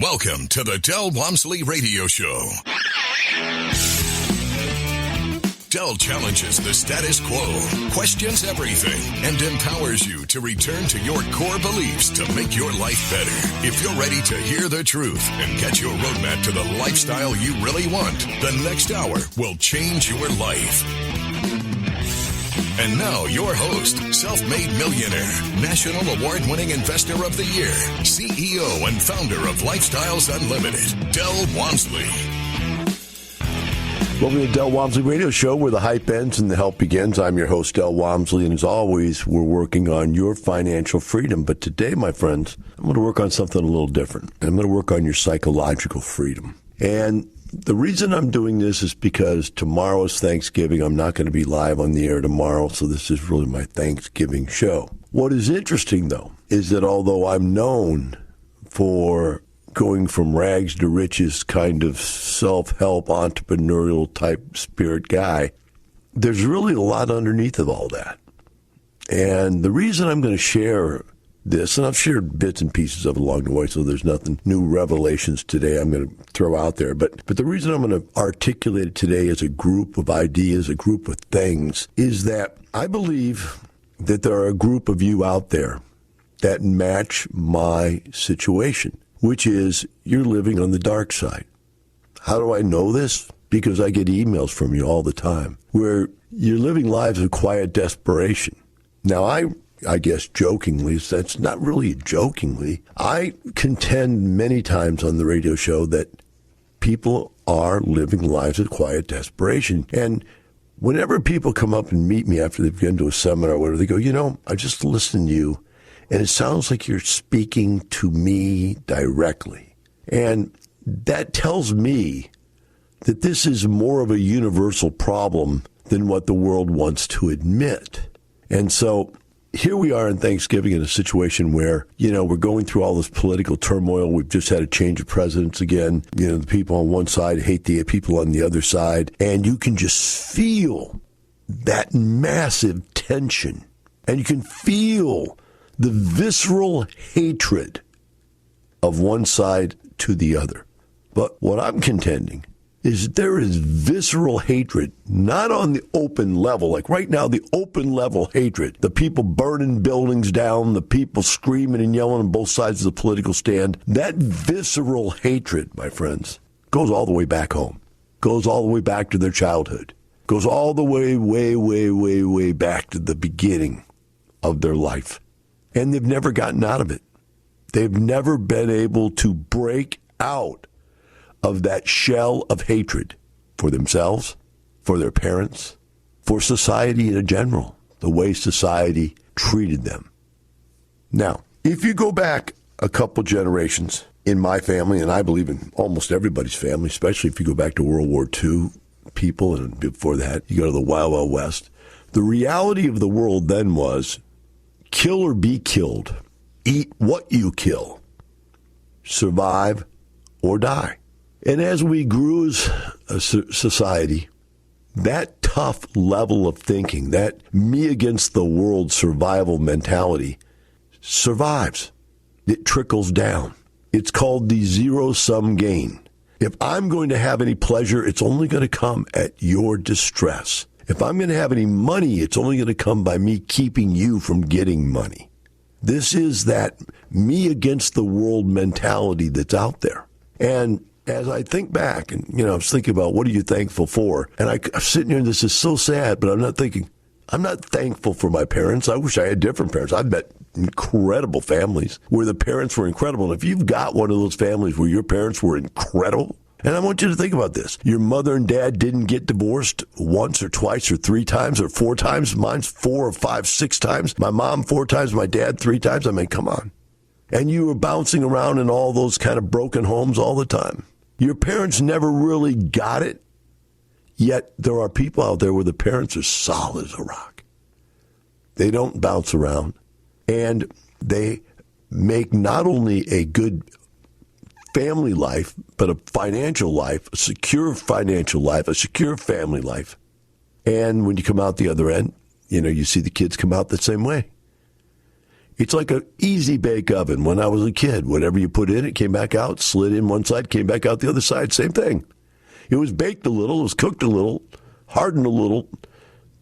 Welcome to the Del Walmsley Radio Show. Del challenges the status quo, questions everything, and empowers you to return to your core beliefs to make your life better. If you're ready to hear the truth and get your roadmap to the lifestyle you really want, the next hour will change your life. And now, your host, self-made millionaire, national award-winning investor of the year, CEO and founder of Lifestyles Unlimited, Del Walmsley. Welcome to the Del Walmsley Radio Show, where the hype ends and the help begins. I'm your host, Del Walmsley, and as always, we're working on your financial freedom. But today, my friends, I'm going to work on something a little different. I'm going to work on your psychological freedom. And the reason I'm doing this is because tomorrow is Thanksgiving. I'm not going to be live on the air tomorrow, so this is really my Thanksgiving show. What is interesting, though, is that although I'm known for going from rags to riches kind of self-help, entrepreneurial type spirit guy, there's really a lot underneath of all that. And the reason I'm going to share this, and I've shared bits and pieces of it along the way, so there's nothing new revelations today I'm going to throw out there. But the reason I'm going to articulate it today as a group of ideas, a group of things, is that I believe that there are a group of you out there that match my situation, which is you're living on the dark side. How do I know this? Because I get emails from you all the time where you're living lives of quiet desperation. Now, I guess jokingly, that's not really jokingly, I contend many times on the radio show that people are living lives of quiet desperation. And whenever people come up and meet me after they've been to a seminar or whatever, they go, you know, I just listened to you, and it sounds like you're speaking to me directly. And that tells me that this is more of a universal problem than what the world wants to admit. And so here we are in Thanksgiving in a situation where, you know, we're going through all this political turmoil. We've just had a change of presidents again. You know, the people on one side hate the people on the other side. And you can just feel that massive tension. And you can feel the visceral hatred of one side to the other. But what I'm contending is there is visceral hatred, not on the open level. Like right now, the open level hatred, the people burning buildings down, the people screaming and yelling on both sides of the political stand, that visceral hatred, my friends, goes all the way back home, goes all the way back to their childhood, goes all the way, way back to the beginning of their life. And they've never gotten out of it. They've never been able to break out of that shell of hatred for themselves, for their parents, for society in general, the way society treated them. Now, if you go back a couple generations in my family, and I believe in almost everybody's family, especially if you go back to World War II people, and before that, you go to the Wild Wild West, the reality of the world then was kill or be killed, eat what you kill, survive or die. And as we grew as a society, that tough level of thinking, that me against the world survival mentality survives. It trickles down. It's called the zero-sum gain. If I'm going to have any pleasure, it's only going to come at your distress. If I'm going to have any money, it's only going to come by me keeping you from getting money. This is that me against the world mentality that's out there. And as I think back, and, you know, I was thinking about what are you thankful for? And I'm sitting here and this is so sad, but I'm not thankful for my parents. I wish I had different parents. I've met incredible families where the parents were incredible. And if you've got one of those families where your parents were incredible, and I want you to think about this. Your mother and dad didn't get divorced once or twice or three times or four times. Mine's 4 or 5, 6 times. My mom 4 times, my dad 3 times. I mean, come on. And you were bouncing around in all those kind of broken homes all the time. Your parents never really got it, yet there are people out there where the parents are solid as a rock. They don't bounce around, and they make not only a good family life, but a financial life, a secure financial life, a secure family life. And when you come out the other end, you know, you see the kids come out the same way. It's like an easy bake oven. When I was a kid, whatever you put in, it came back out, slid in one side, came back out the other side, same thing. It was baked a little, it was cooked a little, hardened a little,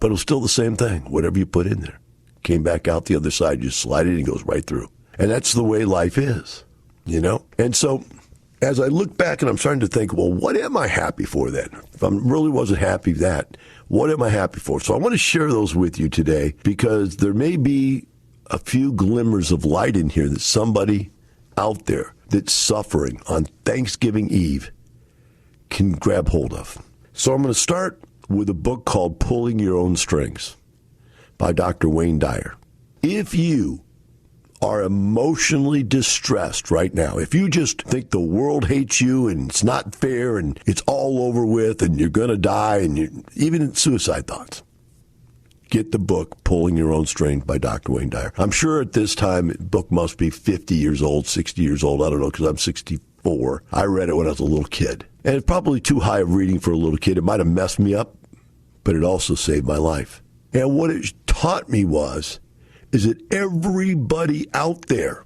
but it was still the same thing. Whatever you put in there came back out the other side. You slide it, and it goes right through. And that's the way life is, you know? And so as I look back and I'm starting to think, well, what am I happy for then? If I really wasn't happy with that, what am I happy for? So I want to share those with you today because there may be a few glimmers of light in here that somebody out there that's suffering on Thanksgiving Eve can grab hold of. So I'm going to start with a book called Pulling Your Own Strings by Dr. Wayne Dyer. If you are emotionally distressed right now, if you just think the world hates you and it's not fair and it's all over with and you're going to die and you're even in suicide thoughts, get the book Pulling Your Own Strings by Dr. Wayne Dyer. I'm sure at this time the book must be 50 years old, 60 years old. I don't know because I'm 64. I read it when I was a little kid. And it's probably too high of reading for a little kid. It might have messed me up, but it also saved my life. And what it taught me is that everybody out there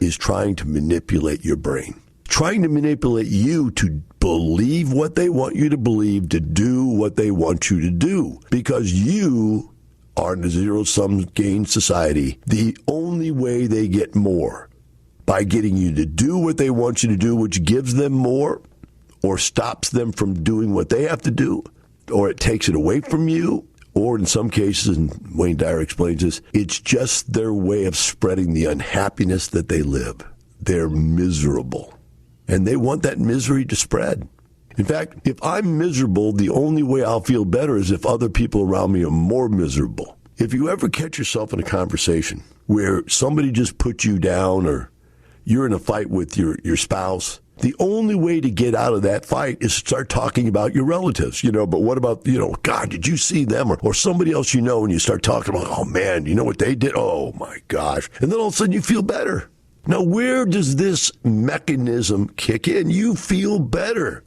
is trying to manipulate your brain, trying to manipulate you to believe what they want you to believe, to do what they want you to do, because you are in a zero-sum game society. The only way they get more by getting you to do what they want you to do, which gives them more or stops them from doing what they have to do, or it takes it away from you, or in some cases, and Wayne Dyer explains this, it's just their way of spreading the unhappiness that they live. They're miserable, and they want that misery to spread. In fact, if I'm miserable, the only way I'll feel better is if other people around me are more miserable. If you ever catch yourself in a conversation where somebody just put you down or you're in a fight with your spouse, the only way to get out of that fight is to start talking about your relatives, but what about, God, did you see them? Or somebody else and you start talking about, oh, man, you know what they did? Oh, my gosh. And then all of a sudden you feel better. Now, where does this mechanism kick in? You feel better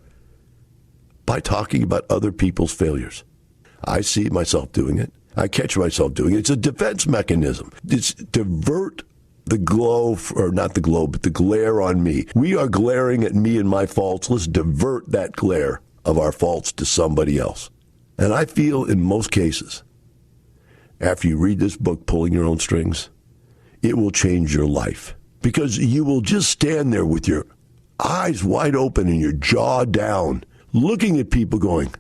by talking about other people's failures. I see myself doing it. I catch myself doing it. It's a defense mechanism. It's divert the glare on me. We are glaring at me and my faults. Let's divert that glare of our faults to somebody else. And I feel in most cases, after you read this book, Pulling Your Own Strings, it will change your life. Because you will just stand there with your eyes wide open and your jaw down, looking at people going,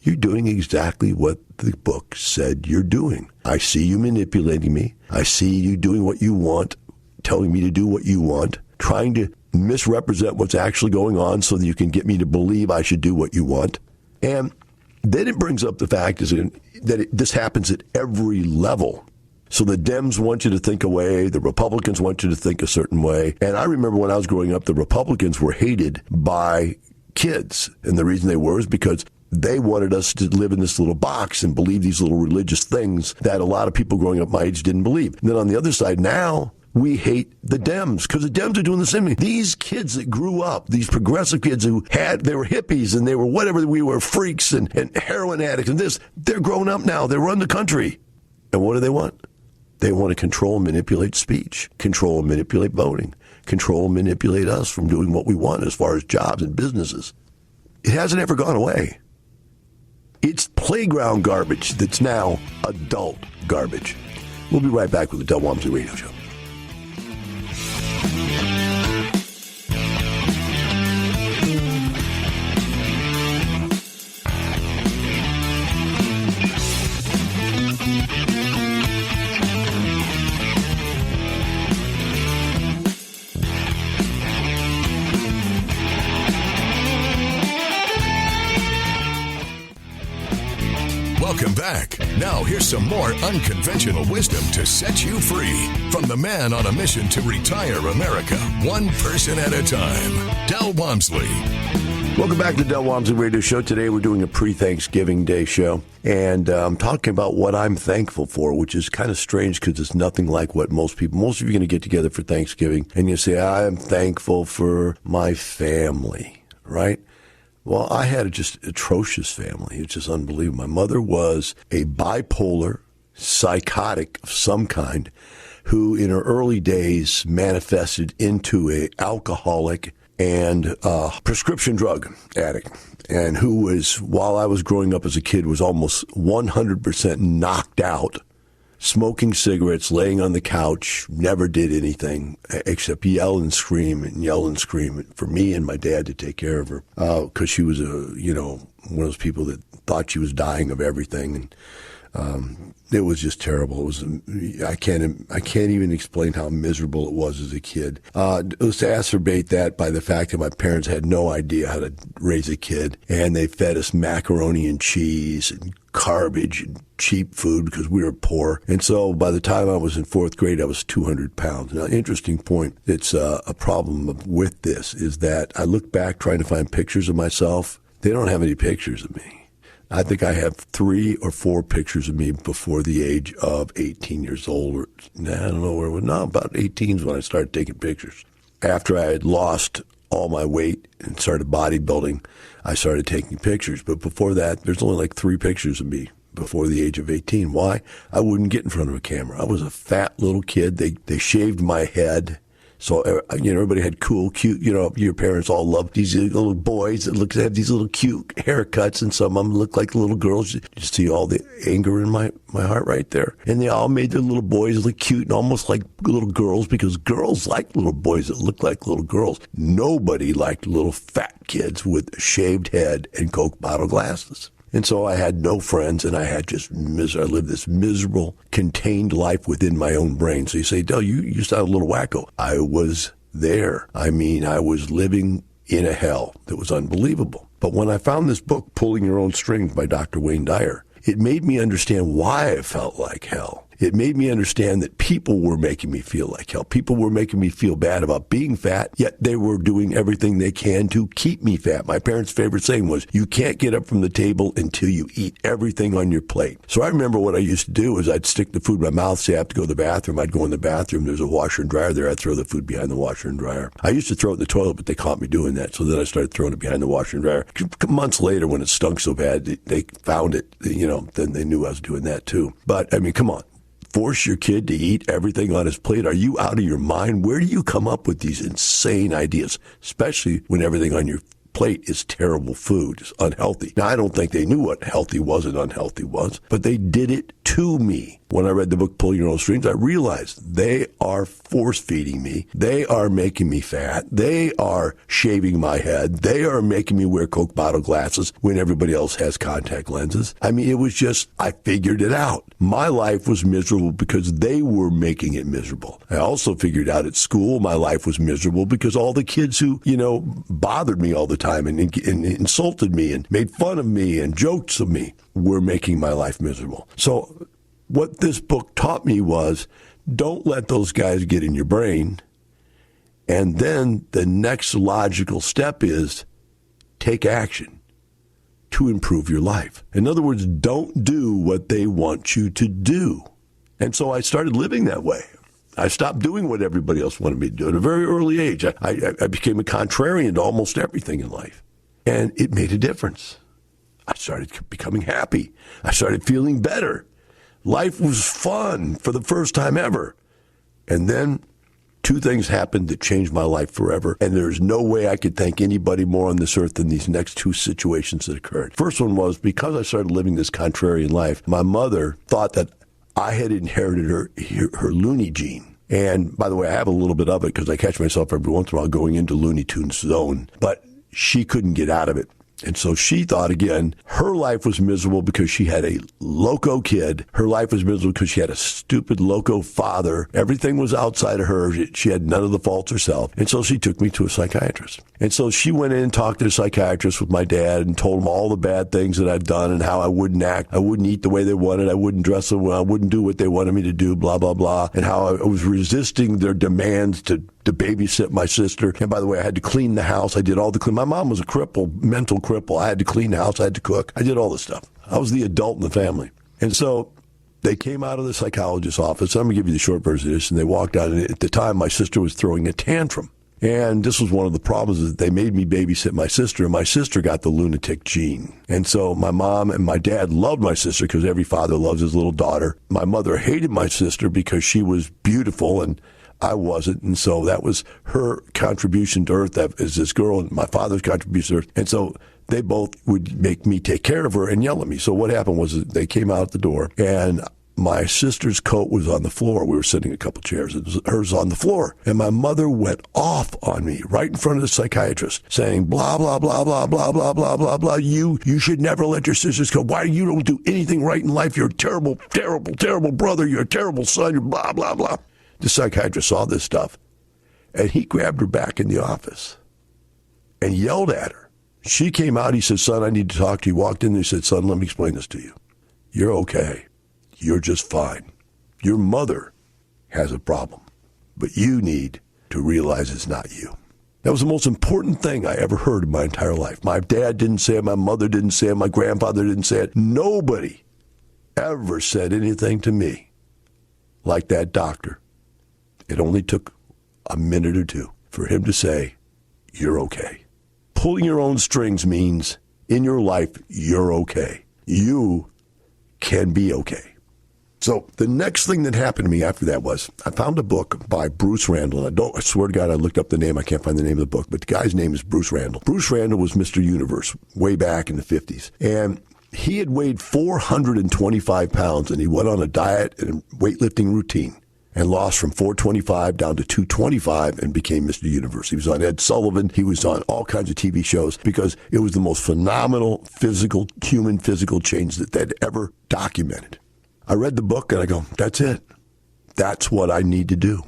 you're doing exactly what the book said you're doing. I see you manipulating me. I see you doing what you want, telling me to do what you want, trying to misrepresent what's actually going on so that you can get me to believe I should do what you want. And then it brings up the fact that this happens at every level. So the Dems want you to think a way, the Republicans want you to think a certain way. And I remember when I was growing up, the Republicans were hated by kids. And the reason they were is because they wanted us to live in this little box and believe these little religious things that a lot of people growing up my age didn't believe. And then on the other side, now we hate the Dems because the Dems are doing the same thing. These kids that grew up, these progressive kids they were hippies and they were whatever, we were freaks and heroin addicts and this, they're grown up now. They run the country. And what do they want? They want to control and manipulate speech, control and manipulate voting, control and manipulate us from doing what we want as far as jobs and businesses. It hasn't ever gone away. It's playground garbage that's now adult garbage. We'll be right back with the Del Walmsley Radio Show. Welcome back. Now here's some more unconventional wisdom to set you free from the man on a mission to retire America, one person at a time, Del Walmsley. Welcome back to the Del Walmsley Radio Show. Today we're doing a pre-Thanksgiving Day show, and I'm talking about what I'm thankful for, which is kind of strange because it's nothing like what most of you are going to get together for Thanksgiving, and you say, I'm thankful for my family, right? Well, I had a just atrocious family. It's just unbelievable. My mother was a bipolar, psychotic of some kind, who in her early days manifested into a alcoholic and prescription drug addict, and who was, while I was growing up as a kid, was almost 100% knocked out, smoking cigarettes, laying on the couch, never did anything except yell and scream for me and my dad to take care of her, because she was one of those people that thought she was dying of everything. And it was just terrible. It was, I can't even explain how miserable it was as a kid. Let's exacerbate that by the fact that my parents had no idea how to raise a kid, and they fed us macaroni and cheese and garbage and cheap food because we were poor. And so by the time I was in fourth grade, I was 200 pounds. Now, interesting point. It's a problem with this is that I look back trying to find pictures of myself. They don't have any pictures of me. I think I have 3 or 4 pictures of me before the age of 18 years old. I don't know where it was. No, about 18 is when I started taking pictures. After I had lost all my weight and started bodybuilding, I started taking pictures. But before that, there's only like 3 pictures of me before the age of 18. Why? I wouldn't get in front of a camera. I was a fat little kid. They shaved my head. So, everybody had cool, cute, your parents all loved these little boys that have these little cute haircuts, and some of them look like little girls. You see all the anger in my heart right there. And they all made their little boys look cute and almost like little girls, because girls like little boys that look like little girls. Nobody liked little fat kids with a shaved head and Coke bottle glasses. And so I had no friends, and I had I lived this miserable, contained life within my own brain. So you say, Del, you sound a little wacko. I was there. I was living in a hell that was unbelievable. But when I found this book, Pulling Your Own Strings by Dr. Wayne Dyer, it made me understand why I felt like hell. It made me understand that people were making me feel like hell. People were making me feel bad about being fat, yet they were doing everything they can to keep me fat. My parents' favorite saying was, you can't get up from the table until you eat everything on your plate. So I remember what I used to do is I'd stick the food in my mouth, say I have to go to the bathroom. I'd go in the bathroom. There's a washer and dryer there. I'd throw the food behind the washer and dryer. I used to throw it in the toilet, but they caught me doing that. So then I started throwing it behind the washer and dryer. Months later, when it stunk so bad, they found it, then they knew I was doing that too. But, come on. Force your kid to eat everything on his plate? Are you out of your mind? Where do you come up with these insane ideas, especially when everything on your plate is terrible food, it's unhealthy? Now, I don't think they knew what healthy was and unhealthy was, but they did it to me. When I read the book, Pull Your Own Strings, I realized they are force-feeding me. They are making me fat. They are shaving my head. They are making me wear Coke bottle glasses when everybody else has contact lenses. It was just, I figured it out. My life was miserable because they were making it miserable. I also figured out at school my life was miserable because all the kids who, bothered me all the time and insulted me and made fun of me and jokes of me were making my life miserable. So what this book taught me was, don't let those guys get in your brain. And then the next logical step is take action to improve your life. In other words, don't do what they want you to do. And so I started living that way. I stopped doing what everybody else wanted me to do. At a very early age, I became a contrarian to almost everything in life. And it made a difference. I started becoming happy. I started feeling better. Life was fun for the first time ever. And then 2 things happened that changed my life forever. And there's no way I could thank anybody more on this earth than these next 2 situations that occurred. First one was because I started living this contrarian life, my mother thought that I had inherited her loony gene. And by the way, I have a little bit of it because I catch myself every once in a while going into Looney Tunes zone. But she couldn't get out of it. And so she thought, again, her life was miserable because she had a loco kid. Her life was miserable because she had a stupid loco father. Everything was outside of her. She had none of the faults herself. And so she took me to a psychiatrist. And so she went in and talked to the psychiatrist with my dad and told him all the bad things that I'd done and how I wouldn't act. I wouldn't eat the way they wanted. I wouldn't dress the way I wouldn't do what they wanted me to do, blah, blah, blah. And how I was resisting their demands to babysit my sister. And by the way, I had to clean the house. I did all the cleaning. My mom was a cripple, mental cripple. I had to clean the house. I had to cook. I did all this stuff. I was the adult in the family. And so they came out of the psychologist's office. I'm going to give you the short version of this. And they walked out. And at the time, my sister was throwing a tantrum. And this was one of the problems, is that they made me babysit my sister, and my sister got the lunatic gene. And so my mom and my dad loved my sister because every father loves his little daughter. My mother hated my sister because she was beautiful and I wasn't. And so that was her contribution to Earth, that is this girl, and my father's contribution to Earth. And so they both would make me take care of her and yell at me. So what happened was that they came out the door, and my sister's coat was on the floor. We were sitting a couple chairs, and hers on the floor. And my mother went off on me right in front of the psychiatrist, saying, blah, blah, blah, blah, blah, blah, blah, blah, blah. You should never let your sisters go. Why you don't do anything right in life? You're a terrible, terrible, terrible brother. You're a terrible son. You're blah, blah, blah. The psychiatrist saw this stuff, and he grabbed her back in the office and yelled at her. She came out. He said, son, I need to talk to you. He walked in and he said, son, let me explain this to you. You're okay. You're just fine. Your mother has a problem, but you need to realize it's not you. That was the most important thing I ever heard in my entire life. My dad didn't say it. My mother didn't say it. My grandfather didn't say it. Nobody ever said anything to me like that doctor. It only took a minute or two for him to say, you're okay. Pulling your own strings means in your life, you're okay. You can be okay. So the next thing that happened to me after that was I found a book by Bruce Randall. I swear to God, I looked up the name. I can't find the name of the book, but the guy's name is Bruce Randall. Bruce Randall was Mr. Universe way back in the 50s. And he had weighed 425 pounds, and he went on a diet and a weightlifting routine and lost from 425 down to 225 and became Mr. Universe. He was on Ed Sullivan. He was on all kinds of TV shows because it was the most phenomenal human physical change that they'd ever documented. I read the book and I go, that's it. That's what I need to do.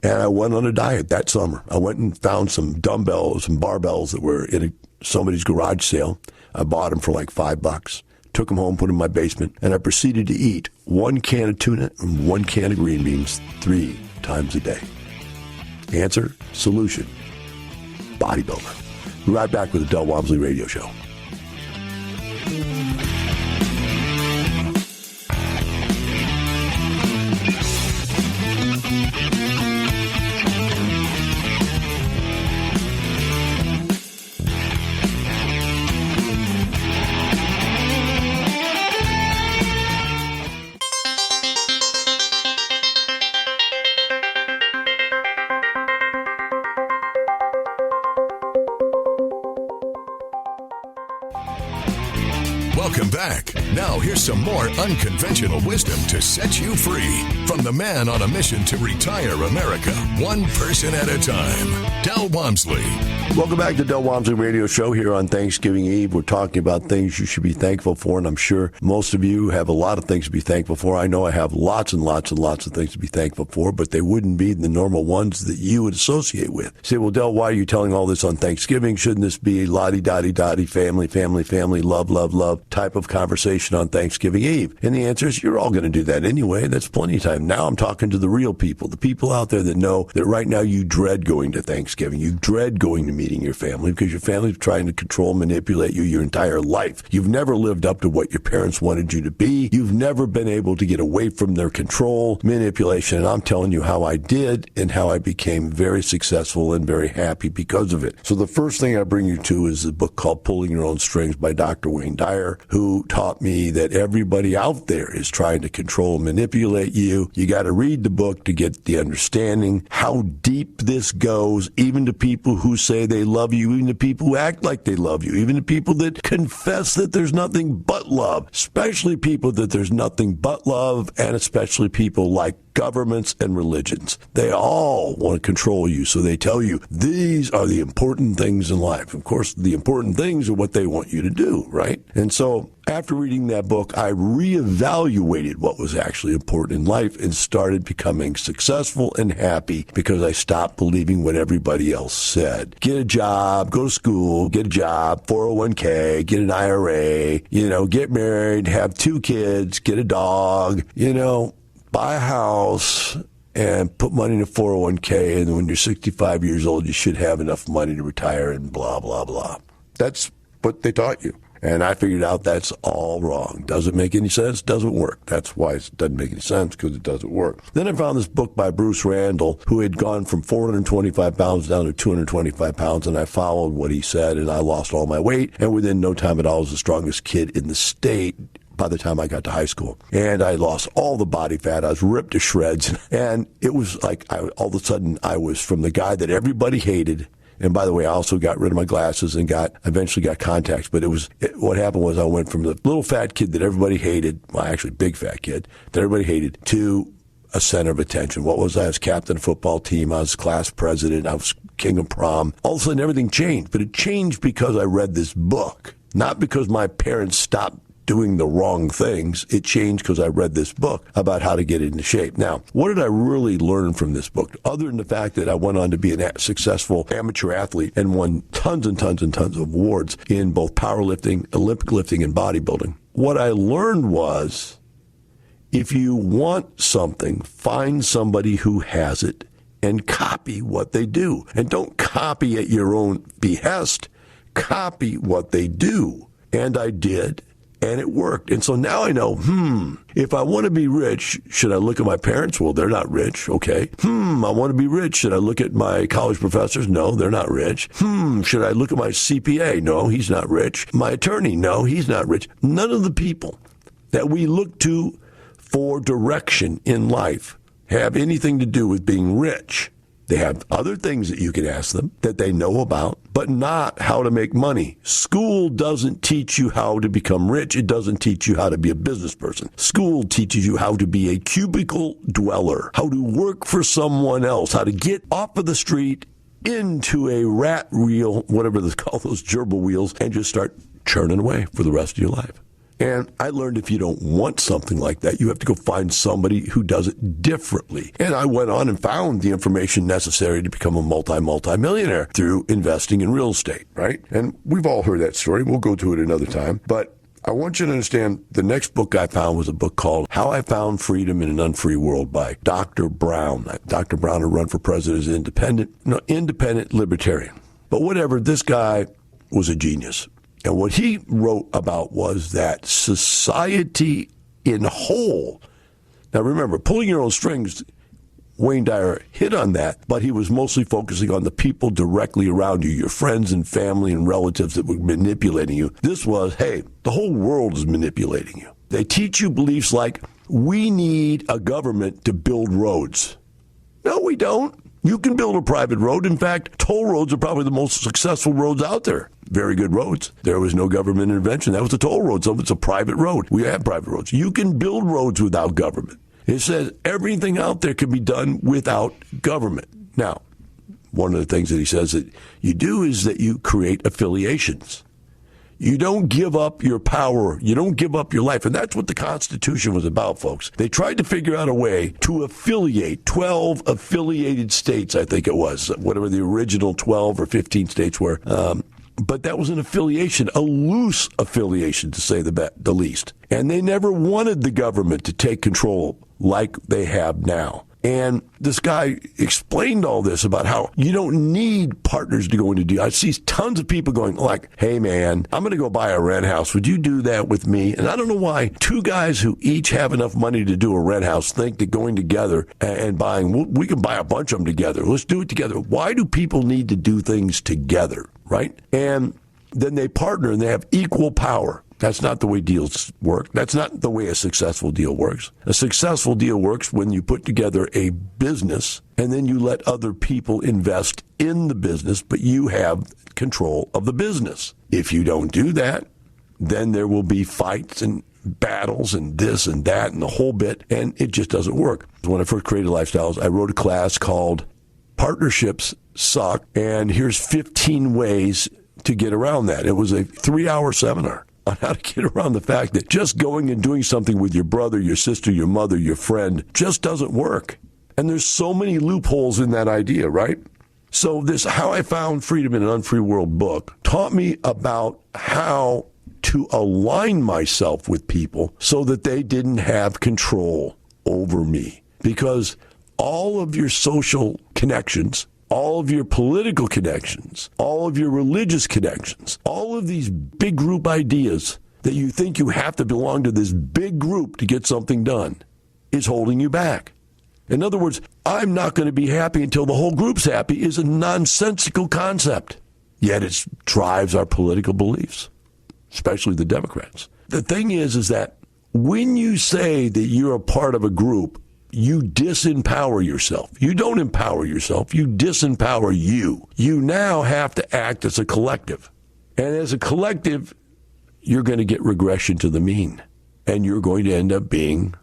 And I went on a diet that summer. I went and found some dumbbells and barbells that were in somebody's garage sale. I bought them for like $5. Took them home, put them in my basement, and I proceeded to eat 1 can of tuna and 1 can of green beans 3 times a day. Answer, solution, bodybuilder. We're right back with the Del Walmsley Radio Show. Welcome back. Now here's some more unconventional wisdom to set you free from the man on a mission to retire America, one person at a time, Del Walmsley. Welcome back to Del Walmsley Radio Show here on Thanksgiving Eve. We're talking about things you should be thankful for, and I'm sure most of you have a lot of things to be thankful for. I know I have lots and lots and lots of things to be thankful for, but they wouldn't be the normal ones that you would associate with. You say, well, Del, why are you telling all this on Thanksgiving? Shouldn't this be la-di-da-di-da-di, family, family, family, love, love, love type of conversation on Thanksgiving Eve? And the answer is you're all going to do that anyway. That's plenty of time. Now I'm talking to the real people, the people out there that know that right now you dread going to Thanksgiving. You dread going to meeting your family because your family's trying to control, manipulate you your entire life. You've never lived up to what your parents wanted you to be. You've never been able to get away from their control, manipulation. And I'm telling you how I did and how I became very successful and very happy because of it. So the first thing I bring you to is a book called Pulling Your Own Strings by Dr. Wayne Dyer, who taught me that everybody out there is trying to control and manipulate you. You got to read the book to get the understanding how deep this goes, even to people who say they love you, even to people who act like they love you, even to people that confess that there's nothing but love, especially people that there's nothing but love, and especially people like governments and religions. They all want to control you, so they tell you these are the important things in life. Of course, the important things are what they want you to do, right? And so after reading that book, I reevaluated what was actually important in life and started becoming successful and happy because I stopped believing what everybody else said. Get a job, go to school, get a job, 401k, get an IRA, get married, have 2 kids, get a dog, buy a house and put money in a 401k, and when you're 65 years old, you should have enough money to retire and blah, blah, blah. That's what they taught you. And I figured out that's all wrong. Doesn't make any sense, doesn't work. That's why it doesn't make any sense, because it doesn't work. Then I found this book by Bruce Randall, who had gone from 425 pounds down to 225 pounds, and I followed what he said, and I lost all my weight, and within no time at all, I was the strongest kid in the state by the time I got to high school. And I lost all the body fat. I was ripped to shreds. And it was like all of a sudden I was from the guy that everybody hated. And by the way, I also got rid of my glasses and eventually got contacts. But what happened was I went from the little fat kid that everybody hated, well, actually big fat kid that everybody hated, to a center of attention. What was I? I was captain of the football team. I was class president. I was king of prom. All of a sudden everything changed. But it changed because I read this book, not because my parents stopped doing the wrong things. It changed because I read this book about how to get into shape. Now, what did I really learn from this book? Other than the fact that I went on to be a successful amateur athlete and won tons and tons and tons of awards in both powerlifting, Olympic lifting, and bodybuilding. What I learned was, if you want something, find somebody who has it and copy what they do. And don't copy at your own behest. Copy what they do. And I did. And it worked. And so now I know, if I want to be rich, should I look at my parents? Well, they're not rich. Okay. I want to be rich. Should I look at my college professors? No, they're not rich. Should I look at my CPA? No, he's not rich. My attorney? No, he's not rich. None of the people that we look to for direction in life have anything to do with being rich. They have other things that you can ask them that they know about, but not how to make money. School doesn't teach you how to become rich. It doesn't teach you how to be a business person. School teaches you how to be a cubicle dweller, how to work for someone else, how to get off of the street into a rat wheel, whatever they call those gerbil wheels, and just start churning away for the rest of your life. And I learned if you don't want something like that, you have to go find somebody who does it differently. And I went on and found the information necessary to become a multi-millionaire through investing in real estate, right? And we've all heard that story. We'll go to it another time. But I want you to understand the next book I found was a book called How I Found Freedom in an Unfree World by Dr. Brown. Dr. Brown had run for president as an independent libertarian. But whatever, this guy was a genius. And what he wrote about was that society in whole. Now remember, pulling your own strings, Wayne Dyer hit on that, but he was mostly focusing on the people directly around you, your friends and family and relatives that were manipulating you. This was, hey, the whole world is manipulating you. They teach you beliefs like, we need a government to build roads. No, we don't. You can build a private road. In fact, toll roads are probably the most successful roads out there. Very good roads. There was no government intervention. That was a toll road, so it's a private road. We have private roads. You can build roads without government. It says everything out there can be done without government. Now, one of the things that he says that you do is that you create affiliations. You don't give up your power. You don't give up your life. And that's what the Constitution was about, folks. They tried to figure out a way to affiliate 12 affiliated states, I think it was, whatever the original 12 or 15 states were. But that was an affiliation, a loose affiliation, to say the least. And they never wanted the government to take control like they have now. And this guy explained all this about how you don't need partners to go into deal. I see tons of people going like, hey, man, I'm going to go buy a rent house. Would you do that with me? And I don't know why two guys who each have enough money to do a rent house think that going together and buying, we can buy a bunch of them together. Let's do it together. Why do people need to do things together, right? And then they partner and they have equal power. That's not the way deals work. That's not the way a successful deal works. A successful deal works when you put together a business and then you let other people invest in the business, but you have control of the business. If you don't do that, then there will be fights and battles and this and that and the whole bit, and it just doesn't work. When I first created Lifestyles, I wrote a class called Partnerships Suck, and here's 15 ways to get around that. It was a 3-hour seminar on how to get around the fact that just going and doing something with your brother, your sister, your mother, your friend just doesn't work. And there's so many loopholes in that idea, right? So this How I Found Freedom in an Unfree World book taught me about how to align myself with people so that they didn't have control over me. Because all of your social connections all of your political connections, all of your religious connections, all of these big group ideas that you think you have to belong to this big group to get something done is holding you back. In other words, I'm not going to be happy until the whole group's happy is a nonsensical concept. Yet it drives our political beliefs, especially the Democrats. The thing is that when you say that you're a part of a group, you disempower yourself. You don't empower yourself. You disempower you. You now have to act as a collective. And as a collective, you're going to get regression to the mean. And you're going to end up being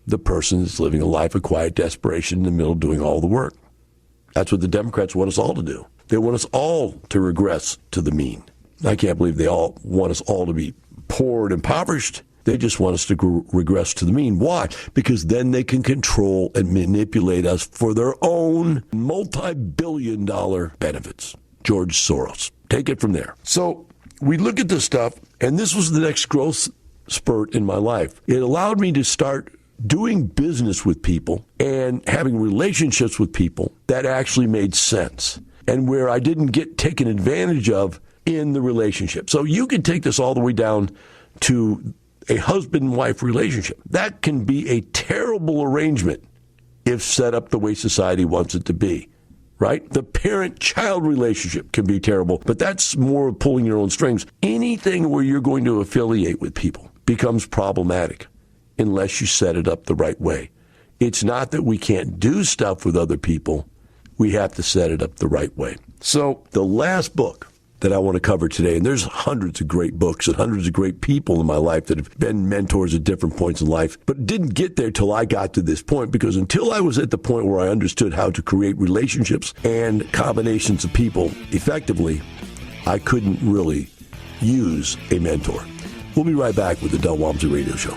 the person that's living a life of quiet desperation in the middle doing all the work. That's what the Democrats want us all to do. They want us all to regress to the mean. I can't believe they all want us all to be poor and impoverished. They just want us to regress to the mean. Why? Because then they can control and manipulate us for their own multi-billion-dollar benefits. George Soros. Take it from there. So we look at this stuff, and this was the next growth spurt in my life. It allowed me to start doing business with people and having relationships with people that actually made sense and where I didn't get taken advantage of in the relationship. So you can take this all the way down to a husband and wife relationship. That can be a terrible arrangement if set up the way society wants it to be, right? The parent-child relationship can be terrible, but that's more of pulling your own strings. Anything where you're going to affiliate with people becomes problematic unless you set it up the right way. It's not that we can't do stuff with other people. We have to set it up the right way. So the last book that I want to cover today, and there's hundreds of great books and hundreds of great people in my life that have been mentors at different points in life, but didn't get there till I got to this point, because until I was at the point where I understood how to create relationships and combinations of people effectively, I couldn't really use a mentor. We'll be right back with the Del Walmsley Radio Show.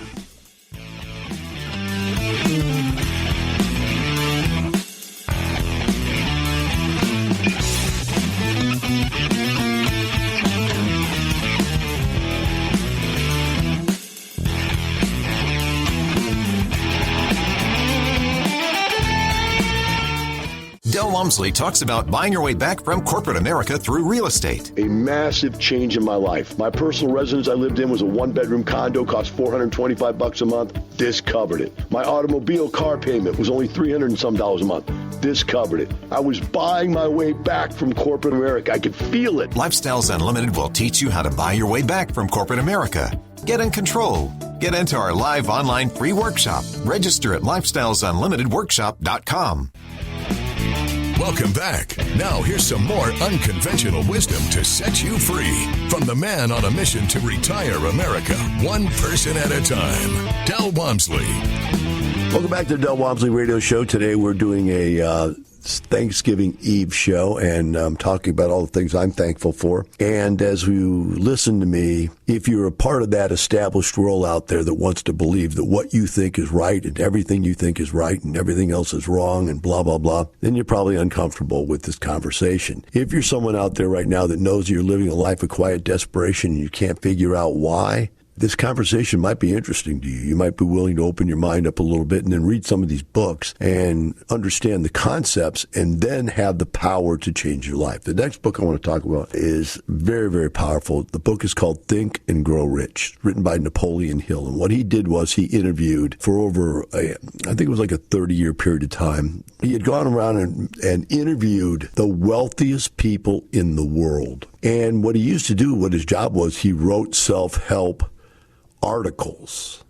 Del Walmsley talks about buying your way back from corporate America through real estate. A massive change in my life. My personal residence I lived in was a one-bedroom condo, cost $425 a month. This covered it. My automobile car payment was only $300 and some a month. This covered it. I was buying my way back from corporate America. I could feel it. Lifestyles Unlimited will teach you how to buy your way back from corporate America. Get in control. Get into our live online free workshop. Register at lifestylesunlimitedworkshop.com. Welcome back. Now here's some more unconventional wisdom to set you free from the man on a mission to retire America, one person at a time, Del Walmsley. Welcome back to the Del Walmsley Radio Show. Today we're doing a Thanksgiving Eve show, and I'm talking about all the things I'm thankful for. And as you listen to me, if you're a part of that established world out there that wants to believe that what you think is right and everything you think is right and everything else is wrong and blah, blah, blah, then you're probably uncomfortable with this conversation. If you're someone out there right now that knows you're living a life of quiet desperation and you can't figure out why, this conversation might be interesting to you. You might be willing to open your mind up a little bit and then read some of these books and understand the concepts and then have the power to change your life. The next book I want to talk about is very, very powerful. The book is called Think and Grow Rich, written by Napoleon Hill. And what he did was he interviewed for over, I think it was like a 30-year period of time. He had gone around and interviewed the wealthiest people in the world. And what he used to do, what his job was, he wrote self-help articles,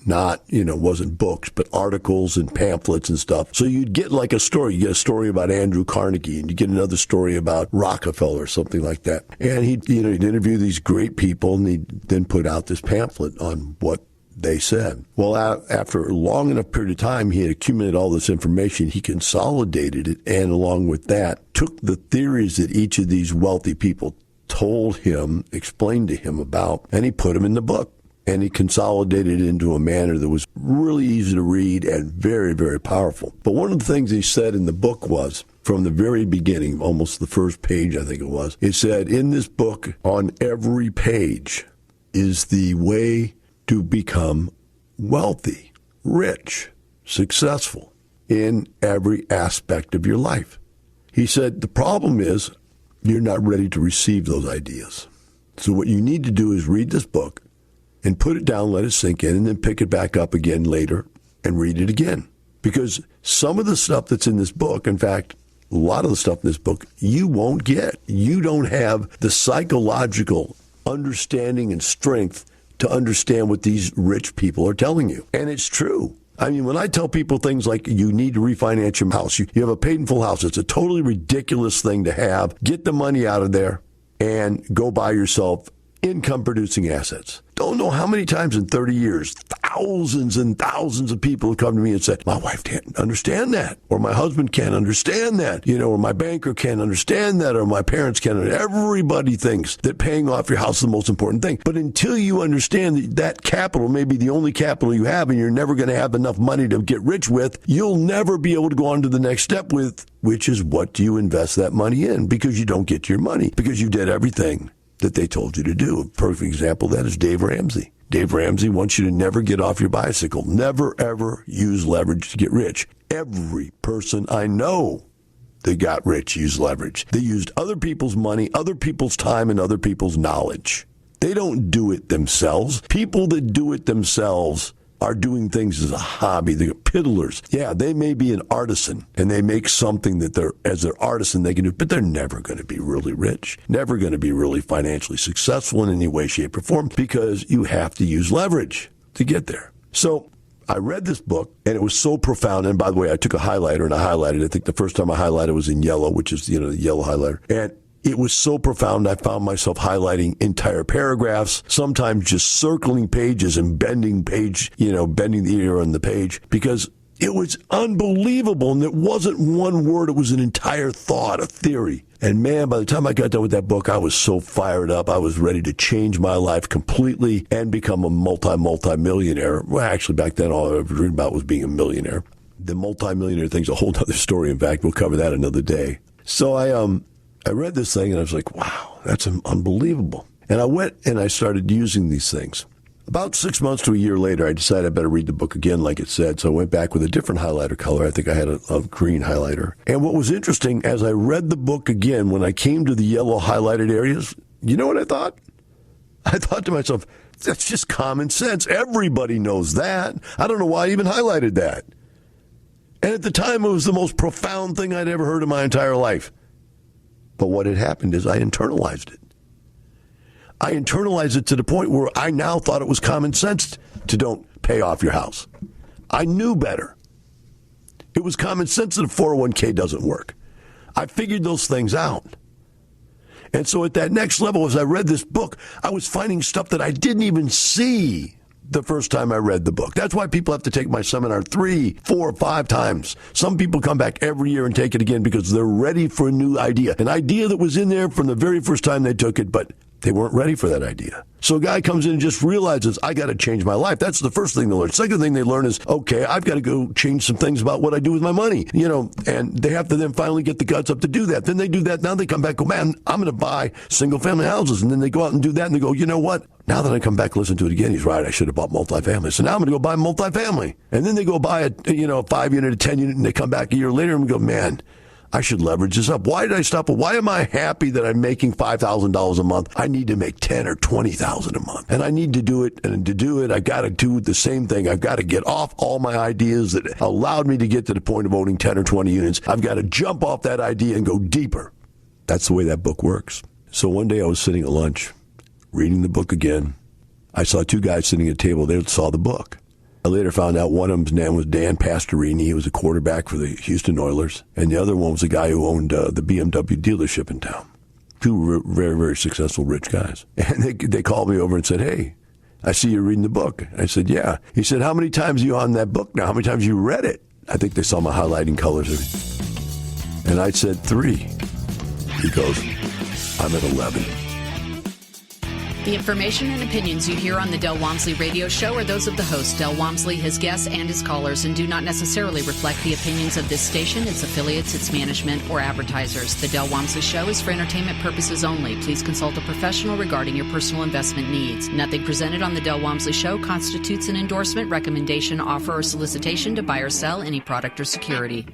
not, wasn't books, but articles and pamphlets and stuff. So you'd get like a story. You get a story about Andrew Carnegie, and you get another story about Rockefeller or something like that. And he'd interview these great people, and he'd then put out this pamphlet on what they said. Well, after a long enough period of time, he had accumulated all this information. He consolidated it, and along with that, took the theories that each of these wealthy people told him, explained to him about, and he put them in the book. And he consolidated it into a manner that was really easy to read and very, very powerful. But one of the things he said in the book was, from the very beginning, almost the first page, I think it was, he said, in this book, on every page, is the way to become wealthy, rich, successful in every aspect of your life. He said, the problem is you're not ready to receive those ideas. So what you need to do is read this book and put it down, let it sink in, and then pick it back up again later and read it again. Because some of the stuff that's in this book, in fact, a lot of the stuff in this book, you won't get. You don't have the psychological understanding and strength to understand what these rich people are telling you. And it's true. I mean, when I tell people things like you need to refinance your house, you have a paid in full house, it's a totally ridiculous thing to have. Get the money out of there and go buy yourself income-producing assets. Don't know how many times in 30 years, thousands and thousands of people have come to me and said, my wife can't understand that, or my husband can't understand that, or my banker can't understand that, or my parents can't. Everybody thinks that paying off your house is the most important thing. But until you understand that capital may be the only capital you have and you're never going to have enough money to get rich with, you'll never be able to go on to the next step with, which is what do you invest that money in? Because you don't get your money, because you did everything that they told you to do. A perfect example of that is Dave Ramsey. Dave Ramsey wants you to never get off your bicycle. Never, ever use leverage to get rich. Every person I know that got rich used leverage. They used other people's money, other people's time, and other people's knowledge. They don't do it themselves. People that do it themselves are doing things as a hobby. They're piddlers. Yeah, they may be an artisan, and they make something that as their artisan they can do, but they're never going to be really rich, never going to be really financially successful in any way, shape, or form, because you have to use leverage to get there. So I read this book, and it was so profound. And by the way, I took a highlighter, and I highlighted. I think the first time I highlighted was in yellow, which is, the yellow highlighter. And it was so profound, I found myself highlighting entire paragraphs, sometimes just circling pages and bending the ear on the page, because it was unbelievable. And it wasn't one word. It was an entire thought, a theory. And man, by the time I got done with that book, I was so fired up. I was ready to change my life completely and become a multi-millionaire. Well, actually, back then, all I ever dreamed about was being a millionaire. The multi-millionaire thing's a whole other story. In fact, we'll cover that another day. So I read this thing and I was like, wow, that's unbelievable. And I went and I started using these things. About 6 months to a year later, I decided I better read the book again like it said. So I went back with a different highlighter color. I think I had a green highlighter. And what was interesting, as I read the book again, when I came to the yellow highlighted areas, you know what I thought? I thought to myself, that's just common sense. Everybody knows that. I don't know why I even highlighted that. And at the time, it was the most profound thing I'd ever heard in my entire life. But what had happened is I internalized it. I internalized it to the point where I now thought it was common sense to don't pay off your house. I knew better. It was common sense that a 401k doesn't work. I figured those things out. And so at that next level, as I read this book, I was finding stuff that I didn't even see the first time I read the book. That's why people have to take my seminar 3, 4, 5 times. Some people come back every year and take it again because they're ready for a new idea. An idea that was in there from the very first time they took it, but they weren't ready for that idea. So a guy comes in and just realizes, I got to change my life. That's the first thing they learn. Second thing they learn is, okay, I've got to go change some things about what I do with my money. And they have to then finally get the guts up to do that. Then they do that. Now they come back and go, man, I'm going to buy single family houses. And then they go out and do that and they go, you know what? Now that I come back and listen to it again, he's right. I should have bought multifamily. So now I'm going to go buy multifamily. And then they go buy a 5-unit, a 10-unit, and they come back a year later and go, man, I should leverage this up. Why did I stop? Why am I happy that I'm making $5,000 a month? I need to make $10,000 or $20,000 a month. And I need to do it. And to do it, I got to do the same thing. I've got to get off all my ideas that allowed me to get to the point of owning 10 or 20 units. I've got to jump off that idea and go deeper. That's the way that book works. So one day I was sitting at lunch, reading the book again. I saw 2 guys sitting at a table. They saw the book. I later found out one of them's name was Dan Pastorini. He was a quarterback for the Houston Oilers. And the other one was a guy who owned the BMW dealership in town. 2 very, very successful rich guys. And they called me over and said, hey, I see you're reading the book. I said, yeah. He said, how many times are you on that book now? How many times you read it? I think they saw my highlighting colors. And I said 3. He goes, I'm at 11. The information and opinions you hear on the Del Walmsley radio show are those of the host, Del Walmsley, his guests, and his callers, and do not necessarily reflect the opinions of this station, its affiliates, its management, or advertisers. The Del Walmsley show is for entertainment purposes only. Please consult a professional regarding your personal investment needs. Nothing presented on the Del Walmsley show constitutes an endorsement, recommendation, offer, or solicitation to buy or sell any product or security.